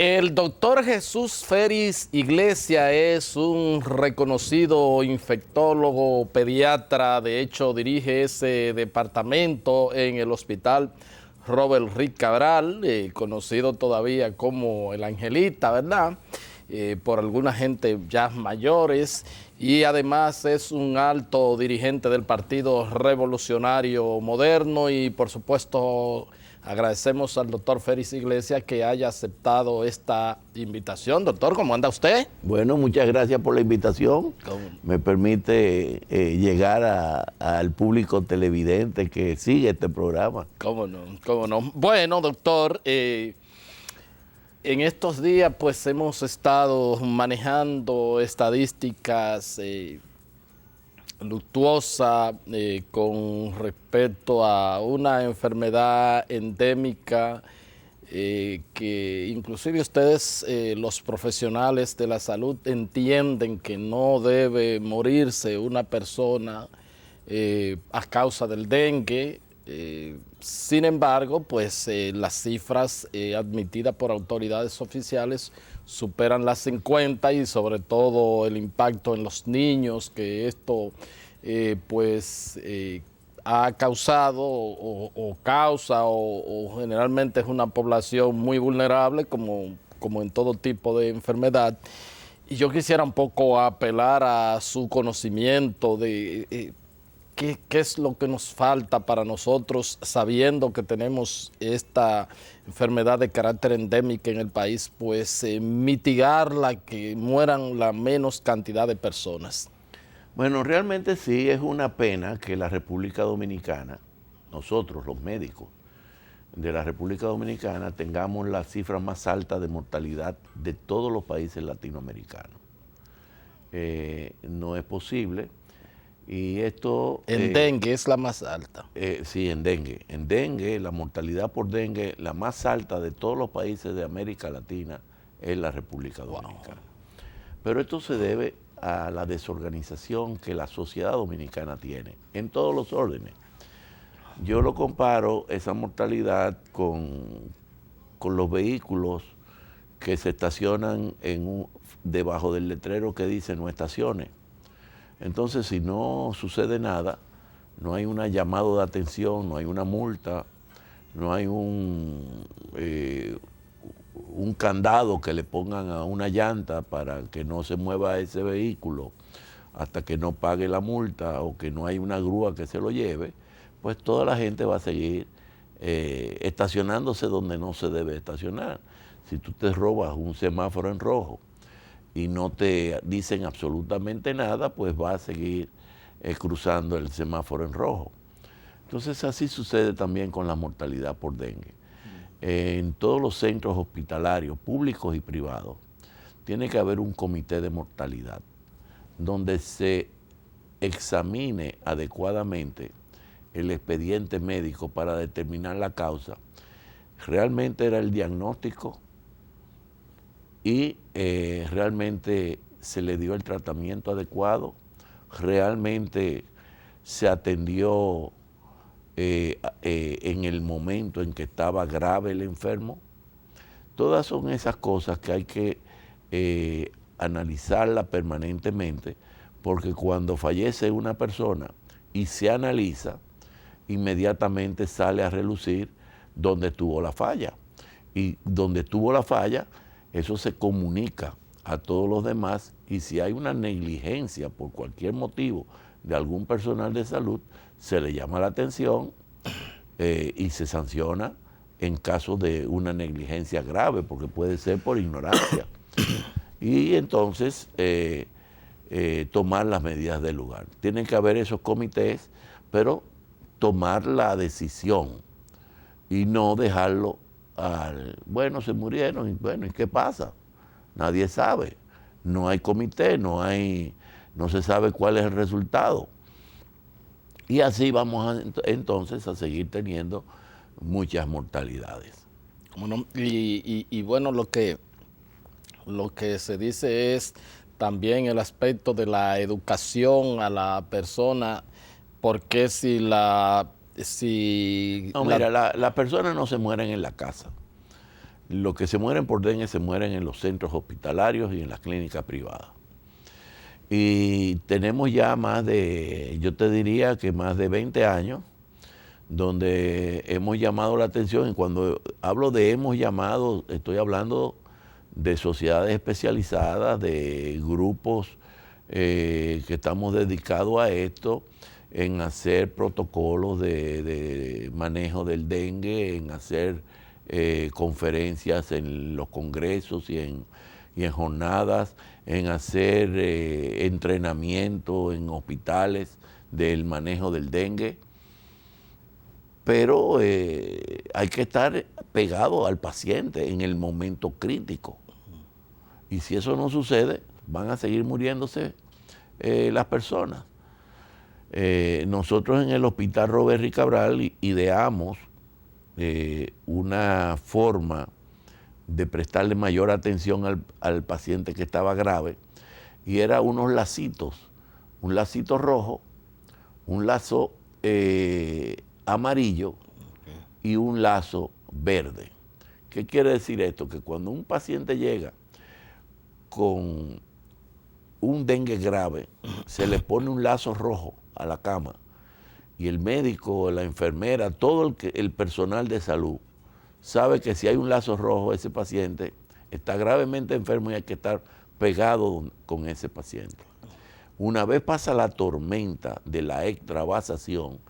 El doctor Jesús Félix Iglesias es un reconocido infectólogo, pediatra, de hecho dirige ese departamento en el hospital Robert Reed Cabral, conocido todavía como el Angelita, ¿verdad? Por alguna gente ya mayores, y además es un alto dirigente del Partido Revolucionario Moderno y por supuesto agradecemos al doctor Félix Iglesias que haya aceptado esta invitación. Doctor, ¿cómo anda usted? Bueno, muchas gracias por la invitación. Me permite llegar al público televidente que sigue este programa. ¿Cómo no? ¿Cómo no? Bueno, doctor, en estos días pues hemos estado manejando estadísticas luctuosas con respecto a una enfermedad endémica que inclusive ustedes, los profesionales de la salud, entienden que no debe morirse una persona a causa del dengue. Sin embargo, pues las cifras admitidas por autoridades oficiales superan las 50 y sobre todo el impacto en los niños que esto ha causado o causa o generalmente es una población muy vulnerable como en todo tipo de enfermedad. Y yo quisiera un poco apelar a su conocimiento de ¿qué es lo que nos falta para nosotros, sabiendo que tenemos esta enfermedad de carácter endémica en el país, pues mitigarla, que mueran la menos cantidad de personas? Bueno, realmente sí es una pena que la República Dominicana, nosotros los médicos de la República Dominicana, tengamos la cifra más alta de mortalidad de todos los países latinoamericanos. No es posible. Y esto... En dengue es la más alta. Sí, en dengue. En dengue, la mortalidad por dengue, la más alta de todos los países de América Latina es la República Dominicana. Wow. Pero esto se debe a la desorganización que la sociedad dominicana tiene, en todos los órdenes. Yo lo comparo, esa mortalidad, con los vehículos que se estacionan debajo del letrero que dice no estaciones. Entonces, si no sucede nada, no hay un llamado de atención, no hay una multa, no hay un candado que le pongan a una llanta para que no se mueva ese vehículo hasta que no pague la multa o que no hay una grúa que se lo lleve, pues toda la gente va a seguir estacionándose donde no se debe estacionar. Si tú te robas un semáforo en rojo y no te dicen absolutamente nada, pues va a seguir cruzando el semáforo en rojo. Entonces así sucede también con la mortalidad por dengue. En todos los centros hospitalarios, públicos y privados, tiene que haber un comité de mortalidad donde se examine adecuadamente el expediente médico para determinar la causa. ¿Realmente era el diagnóstico? Y realmente se le dio el tratamiento adecuado, realmente se atendió en el momento en que estaba grave el enfermo. Todas son esas cosas que hay que analizarlas permanentemente, porque cuando fallece una persona y se analiza, inmediatamente sale a relucir donde tuvo la falla. Y donde tuvo la falla, eso se comunica a todos los demás, y si hay una negligencia por cualquier motivo de algún personal de salud, se le llama la atención y se sanciona en caso de una negligencia grave, porque puede ser por ignorancia. Y entonces tomar las medidas del lugar. Tienen que haber esos comités, pero tomar la decisión y no dejarlo bueno, se murieron, y bueno, ¿y qué pasa? Nadie sabe. No hay comité, no se sabe cuál es el resultado. Y así vamos entonces a seguir teniendo muchas mortalidades. Bueno, y bueno, lo que se dice es también el aspecto de la educación a la persona, porque No, mira, las personas no se mueren en la casa. Los que se mueren por dengue se mueren en los centros hospitalarios y en las clínicas privadas. Y tenemos ya más de, yo te diría que más de 20 años, donde hemos llamado la atención, y cuando hablo de hemos llamado, estoy hablando de sociedades especializadas, de grupos que estamos dedicados a esto, en hacer protocolos de manejo del dengue, en hacer conferencias en los congresos y en jornadas, en hacer entrenamiento en hospitales del manejo del dengue. Pero hay que estar pegado al paciente en el momento crítico. Y si eso no sucede, van a seguir muriéndose las personas. Nosotros en el Hospital Roberry Cabral ideamos una forma de prestarle mayor atención al paciente que estaba grave, y era unos lacitos, un lacito rojo, un lazo amarillo y un lazo verde. ¿Qué quiere decir esto? Que cuando un paciente llega con un dengue grave, se le pone un lazo rojo a la cama, y el médico, la enfermera, todo el personal de salud sabe que si hay un lazo rojo, ese paciente está gravemente enfermo y hay que estar pegado con ese paciente. Una vez pasa la tormenta de la extravasación,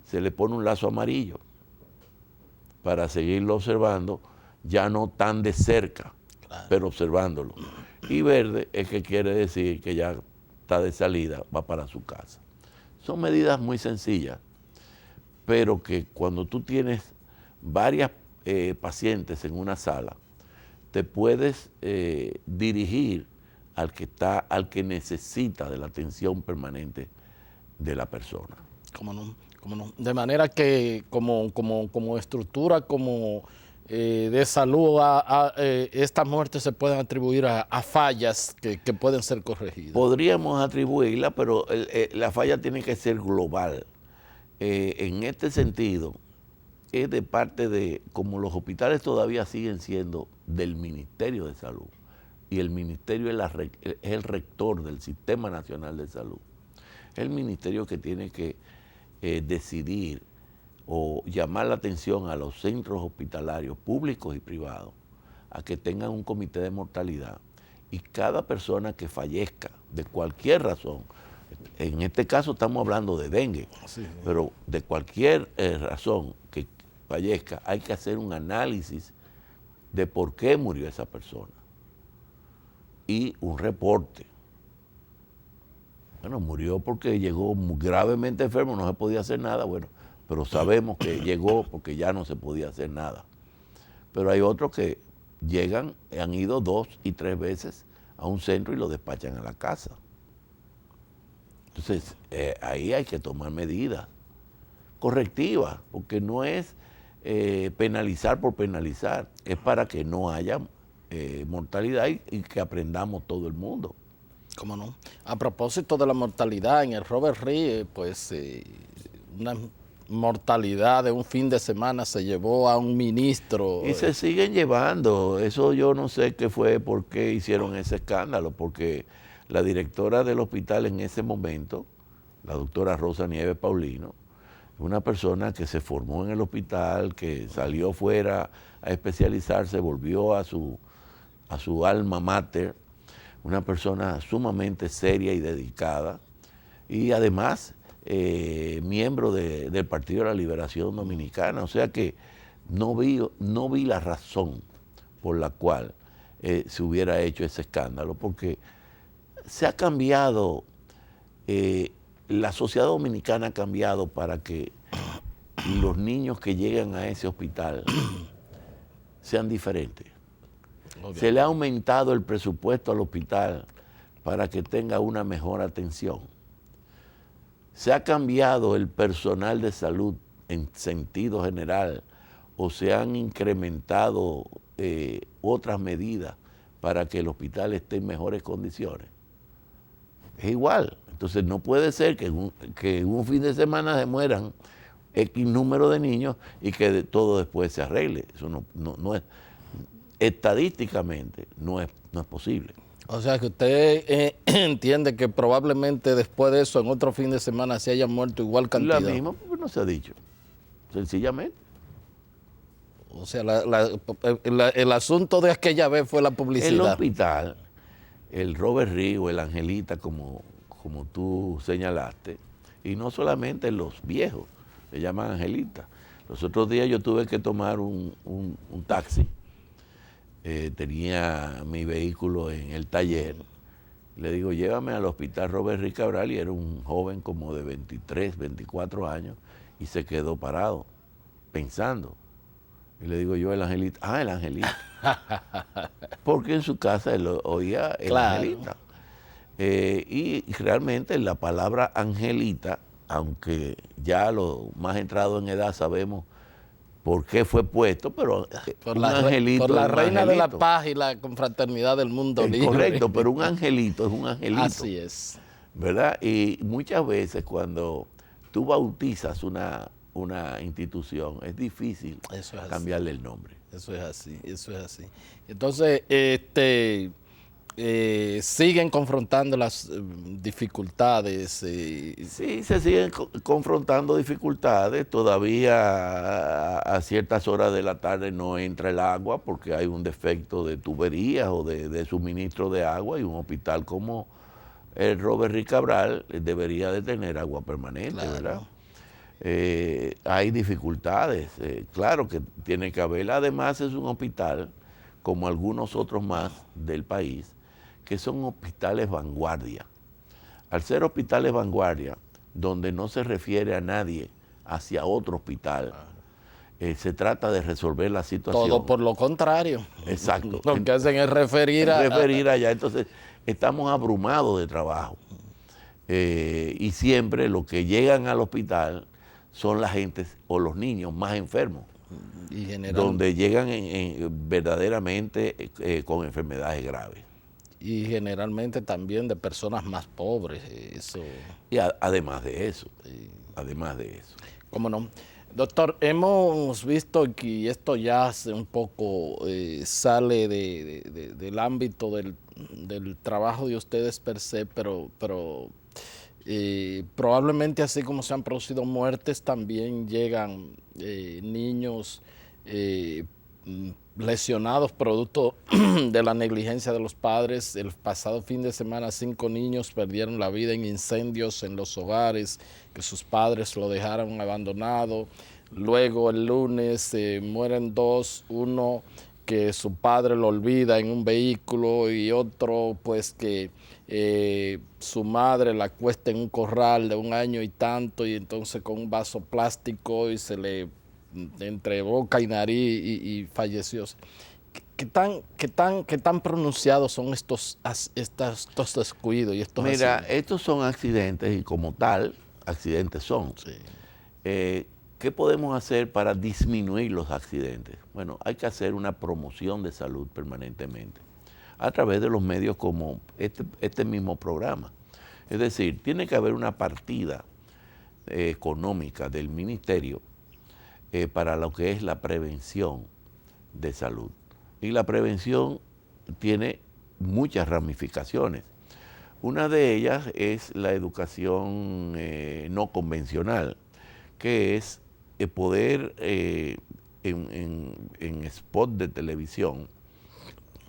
se le pone un lazo amarillo para seguirlo observando, ya no tan de cerca, claro, pero observándolo. Y verde es que quiere decir que ya está de salida, va para su casa. Son medidas muy sencillas, pero que cuando tú tienes varias pacientes en una sala, te puedes dirigir al que necesita de la atención permanente de la persona. ¿Cómo no? ¿Cómo no? De manera que como estructura, como de salud, estas muertes se pueden atribuir a fallas que pueden ser corregidas. Podríamos atribuirla, pero la falla tiene que ser global. En este sentido, es de parte de, como los hospitales todavía siguen siendo del Ministerio de Salud, y el Ministerio es el rector del Sistema Nacional de Salud, el ministerio que tiene que decidir o llamar la atención a los centros hospitalarios públicos y privados a que tengan un comité de mortalidad, y cada persona que fallezca de cualquier razón, en este caso estamos hablando de dengue, sí, pero de cualquier razón que fallezca, hay que hacer un análisis de por qué murió esa persona y un reporte. Bueno, murió porque llegó gravemente enfermo, no se podía hacer nada, bueno, pero sabemos que llegó porque ya no se podía hacer nada. Pero hay otros que llegan, han ido 2 y 3 veces a un centro y lo despachan a la casa. Entonces, ahí hay que tomar medidas correctivas, porque no es penalizar por penalizar, es para que no haya mortalidad y que aprendamos todo el mundo. ¿Cómo no? A propósito de la mortalidad, en el Roberry, pues una mortalidad de un fin de semana se llevó a un ministro. Y se siguen llevando. Eso yo no sé qué fue, por qué hicieron ese escándalo, porque la directora del hospital en ese momento, la doctora Rosa Nieves Paulino, una persona que se formó en el hospital, que salió fuera a especializarse, volvió a su alma mater, una persona sumamente seria y dedicada, y además miembro del Partido de la Liberación Dominicana. O sea que no vi la razón por la cual se hubiera hecho ese escándalo, porque se ha cambiado, la sociedad dominicana ha cambiado para que los niños que llegan a ese hospital sean diferentes. Obviamente. Se le ha aumentado el presupuesto al hospital para que tenga una mejor atención. Se ha cambiado el personal de salud en sentido general, o se han incrementado otras medidas para que el hospital esté en mejores condiciones. Es igual. Entonces no puede ser que en un fin de semana se mueran X número de niños y que todo después se arregle. Eso no es. estadísticamente no es posible. O sea que usted entiende que probablemente después de eso, en otro fin de semana, se haya muerto igual cantidad. La misma, porque no se ha dicho, sencillamente. O sea, el asunto de aquella vez fue la publicidad. El hospital, el Robert Reed o el Angelita, como tú señalaste, y no solamente los viejos, le llaman Angelita. Los otros días yo tuve que tomar un taxi. Tenía mi vehículo en el taller. Le digo, llévame al hospital Robert Reed Cabral, y era un joven como de 23, 24 años, y se quedó parado, pensando. Y le digo yo, el Angelita, el Angelita. Porque en su casa él oía el claro. Angelita. Y realmente la palabra Angelita, aunque ya los más entrados en edad sabemos por qué fue puesto, pero por un la, angelito por la es un reina angelito. de la paz y la confraternidad del mundo libre. Correcto, pero un angelito es un angelito. Así es. ¿Verdad? Y muchas veces cuando tú bautizas una institución, es difícil cambiarle el nombre. Eso es así, eso es así. Entonces, siguen confrontando las dificultades. Sí, se siguen confrontando dificultades. Todavía a ciertas horas de la tarde no entra el agua porque hay un defecto de tuberías o de suministro de agua, y un hospital como el Robert Reed Cabral debería de tener agua permanente, claro. ¿Verdad? Hay dificultades, claro que tiene que haber. Además es un hospital, como algunos otros más del país, que son hospitales vanguardia. Al ser hospitales vanguardia, donde no se refiere a nadie hacia otro hospital, se trata de resolver la situación. Todo por lo contrario. Exacto. Lo que hacen es referir allá. Entonces, estamos abrumados de trabajo. Y siempre los que llegan al hospital son la gente o los niños más enfermos, donde llegan verdaderamente con enfermedades graves. Y generalmente también de personas más pobres. Eso. Y además de eso, además de eso. ¿Cómo no? Doctor, hemos visto que esto ya un poco sale del ámbito del trabajo de ustedes per se, pero probablemente así como se han producido muertes, también llegan niños lesionados producto de la negligencia de los padres. El pasado fin de semana 5 niños perdieron la vida en incendios en los hogares que sus padres lo dejaron abandonado. Luego el lunes mueren 2, uno que su padre lo olvida en un vehículo y otro pues que su madre la acuesta en un corral de 1 año y tanto, y entonces con un vaso plástico y se le entre boca y nariz y falleció. ¿Qué tan pronunciados son estos descuidos y estos Mira, accidentes? estos son accidentes y como tal, accidentes son. Sí. ¿Qué podemos hacer para disminuir los accidentes? Bueno, hay que hacer una promoción de salud permanentemente a través de los medios como este mismo programa. Es decir, tiene que haber una partida económica del ministerio para lo que es la prevención de salud. Y la prevención tiene muchas ramificaciones. Una de ellas es la educación no convencional, que es poder en spot de televisión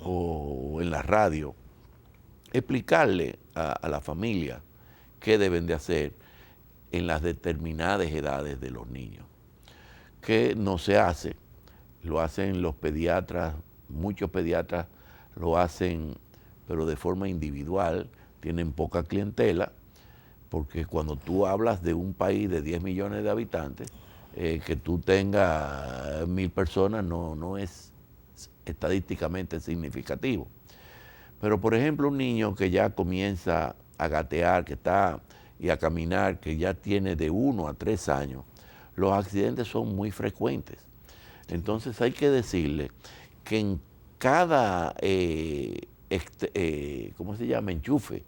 o en la radio explicarle a la familia qué deben de hacer en las determinadas edades de los niños. Que no se hace, lo hacen los pediatras, muchos pediatras lo hacen, pero de forma individual, tienen poca clientela, porque cuando tú hablas de un país de 10 millones de habitantes, que tú tengas 1000 personas no es estadísticamente significativo. Pero por ejemplo un niño que ya comienza a gatear, y a caminar, que ya tiene de 1 a 3 años, los accidentes son muy frecuentes. Entonces hay que decirle que en cada ¿cómo se llama? Enchufe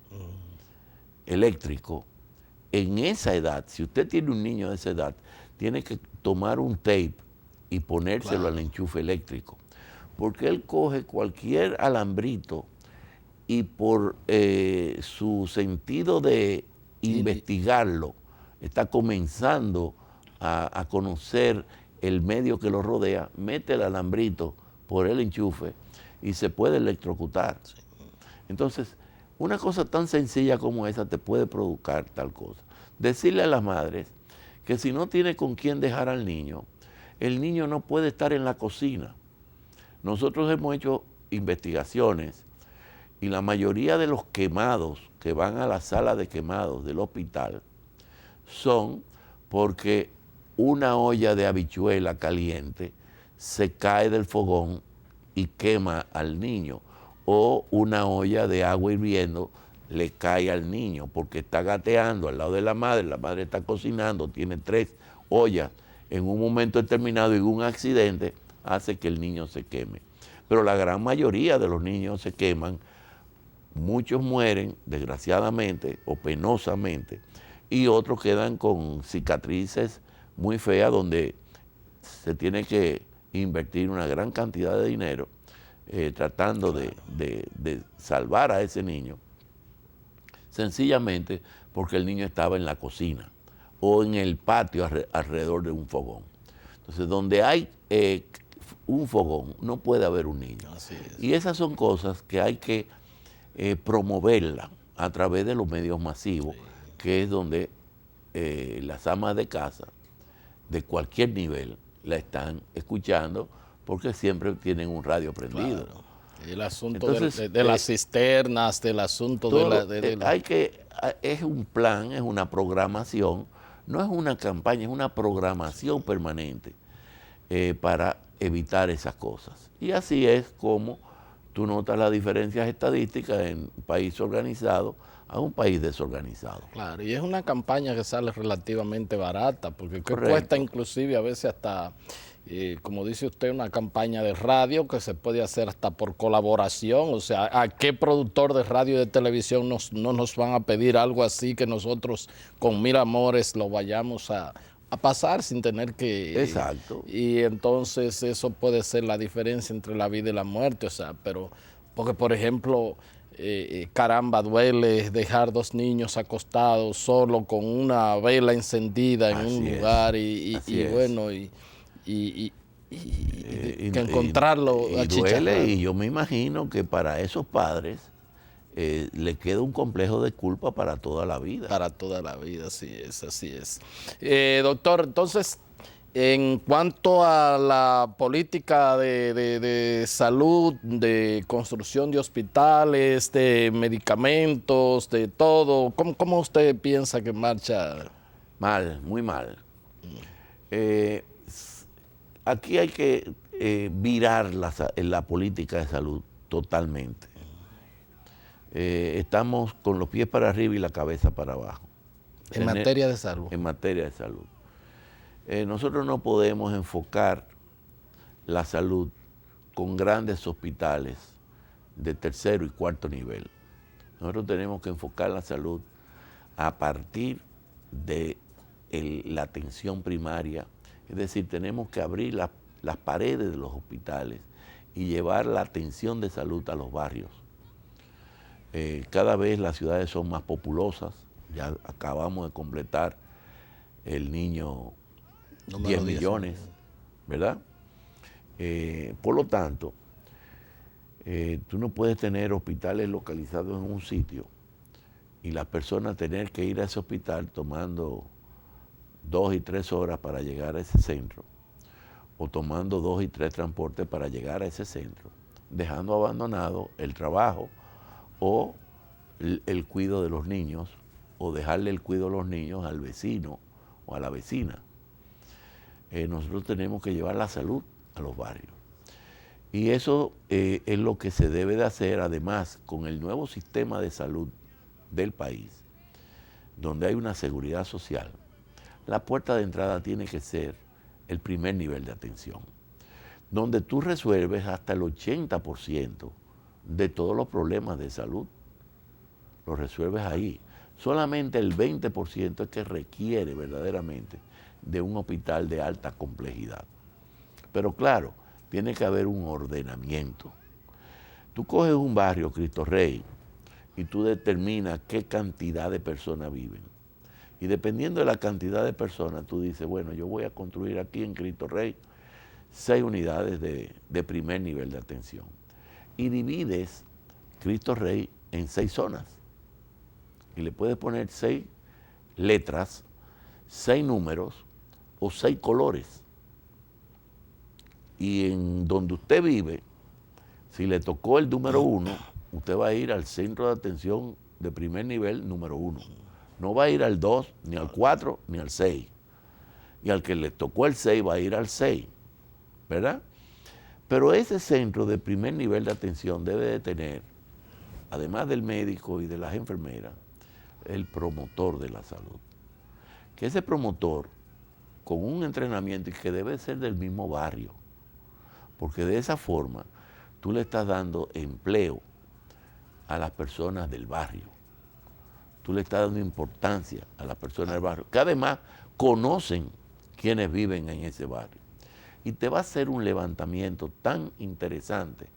eléctrico, en esa edad, si usted tiene un niño de esa edad, tiene que tomar un tape y ponérselo al enchufe eléctrico, porque él coge cualquier alambrito y por su sentido de investigarlo, está comenzando a conocer el medio que lo rodea, mete el alambrito por el enchufe y se puede electrocutar. Entonces, una cosa tan sencilla como esa te puede provocar tal cosa. Decirle a las madres que si no tiene con quién dejar al niño, el niño no puede estar en la cocina. Nosotros hemos hecho investigaciones y la mayoría de los quemados que van a la sala de quemados del hospital son porque una olla de habichuela caliente se cae del fogón y quema al niño, o una olla de agua hirviendo le cae al niño porque está gateando al lado de la madre está cocinando, tiene 3 ollas en un momento determinado y un accidente hace que el niño se queme. Pero la gran mayoría de los niños se queman, muchos mueren desgraciadamente o penosamente y otros quedan con cicatrices muy feas donde se tiene que invertir una gran cantidad de dinero tratando de salvar a ese niño, sencillamente porque el niño estaba en la cocina o en el patio alrededor de un fogón. Entonces, donde hay un fogón, no puede haber un niño. Así es. Y esas son cosas que hay que promoverlas a través de los medios masivos, que es donde las amas de casa de cualquier nivel la están escuchando, porque siempre tienen un radio prendido. Claro. El asunto Entonces, de las cisternas, del asunto todo, de la... es un plan, es una programación, no es una campaña, es una programación permanente para evitar esas cosas. Y así es como tú notas las diferencias estadísticas en un país organizado a un país desorganizado. Claro, y es una campaña que sale relativamente barata, porque que Correcto. cuesta inclusive a veces hasta, como dice usted, una campaña de radio que se puede hacer hasta por colaboración. O sea, ¿a qué productor de radio y de televisión no nos van a pedir algo así que nosotros con 1000 amores lo vayamos a pasar sin tener que... Exacto. Y entonces eso puede ser la diferencia entre la vida y la muerte. O sea, pero, porque por ejemplo... caramba, duele dejar 2 niños acostados solo con una vela encendida en un lugar y bueno, que encontrarlo y duele, y yo me imagino que para esos padres le queda un complejo de culpa para toda la vida. Para toda la vida, así es, así es. Doctor, entonces, en cuanto a la política de salud, de construcción de hospitales, de medicamentos, de todo, ¿cómo usted piensa que marcha? Mal, muy mal. Aquí hay que virar la política de salud totalmente. Estamos con los pies para arriba y la cabeza para abajo. En materia de salud. En materia de salud. Nosotros no podemos enfocar la salud con grandes hospitales de 3.º y 4.º nivel. Nosotros tenemos que enfocar la salud a partir de la atención primaria, es decir, tenemos que abrir las paredes de los hospitales y llevar la atención de salud a los barrios. Cada vez las ciudades son más populosas, ya acabamos de completar el niño 10 millones, ¿verdad? Por lo tanto, tú no puedes tener hospitales localizados en un sitio y las personas tener que ir a ese hospital tomando 2 y 3 horas para llegar a ese centro, o tomando 2 y 3 transportes para llegar a ese centro, dejando abandonado el trabajo o el cuidado de los niños, o dejarle el cuidado de los niños al vecino o a la vecina. Nosotros tenemos que llevar la salud a los barrios. Y eso es lo que se debe de hacer, además, con el nuevo sistema de salud del país, donde hay una seguridad social. La puerta de entrada tiene que ser el primer nivel de atención, donde tú resuelves hasta el 80% de todos los problemas de salud. Los resuelves ahí. Solamente el 20% es que requiere verdaderamente de un hospital de alta complejidad. Pero claro, tiene que haber un ordenamiento. Tú coges un barrio, Cristo Rey, y tú determinas qué cantidad de personas viven. Y dependiendo de la cantidad de personas, tú dices, bueno, yo voy a construir aquí en Cristo Rey 6 unidades de primer nivel de atención. Y divides Cristo Rey en 6 zonas. Y le puedes poner 6 letras, 6 números o 6 colores. Y en donde usted vive, si le tocó el número 1, usted va a ir al centro de atención de primer nivel número 1. No va a ir al 2, ni al 4, ni al 6. Y al que le tocó el 6 va a ir al 6, ¿verdad? Pero ese centro de primer nivel de atención debe de tener, además del médico y de las enfermeras, el promotor de la salud. Que ese promotor, con un entrenamiento y que debe ser del mismo barrio, porque de esa forma tú le estás dando empleo a las personas del barrio. Tú le estás dando importancia a las personas del barrio, que además conocen quienes viven en ese barrio. Y te va a hacer un levantamiento tan interesante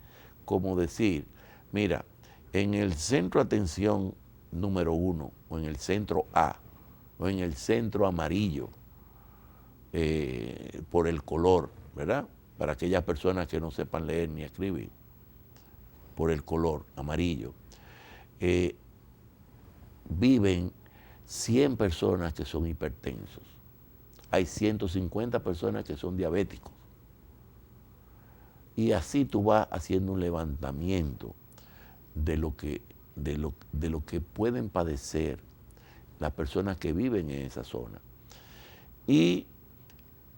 como decir, mira, en el centro de atención número 1, o en el centro A, o en el centro amarillo, por el color, ¿verdad? Para aquellas personas que no sepan leer ni escribir, por el color amarillo, viven 100 personas que son hipertensos. Hay 150 personas que son diabéticos. Y así tú vas haciendo un levantamiento de lo que pueden padecer las personas que viven en esa zona. Y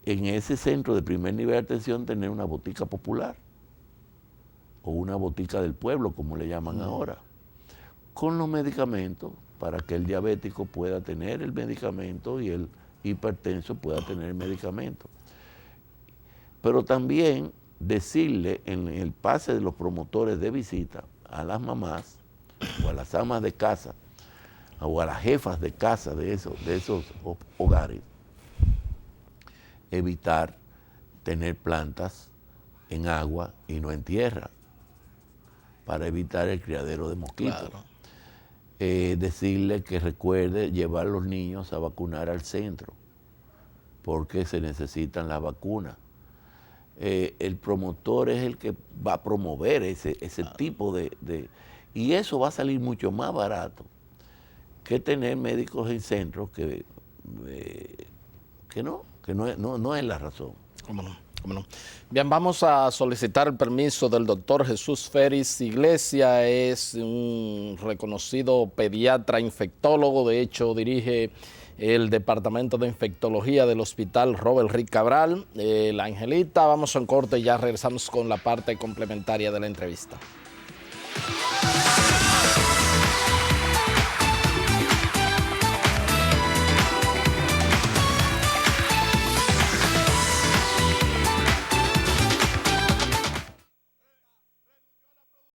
en ese centro de primer nivel de atención tener una botica popular o una botica del pueblo, como le llaman ahora, con los medicamentos para que el diabético pueda tener el medicamento y el hipertenso pueda tener el medicamento. Pero también decirle en el pase de los promotores de visita a las mamás o a las amas de casa o a las jefas de casa de esos hogares, evitar tener plantas en agua y no en tierra para evitar el criadero de mosquitos. Claro. Decirle que recuerde llevar a los niños a vacunar al centro porque se necesitan las vacunas. El promotor es el que va a promover ese tipo de... Y eso va a salir mucho más barato que tener médicos en centros que no es la razón. ¿Cómo no? ¿Cómo no? Bien, vamos a solicitar el permiso del doctor Jesús Félix Iglesias. Es un reconocido pediatra infectólogo, de hecho dirige el Departamento de Infectología del Hospital Robert Rick Cabral. La Angelita, vamos a un corte y ya regresamos con la parte complementaria de la entrevista.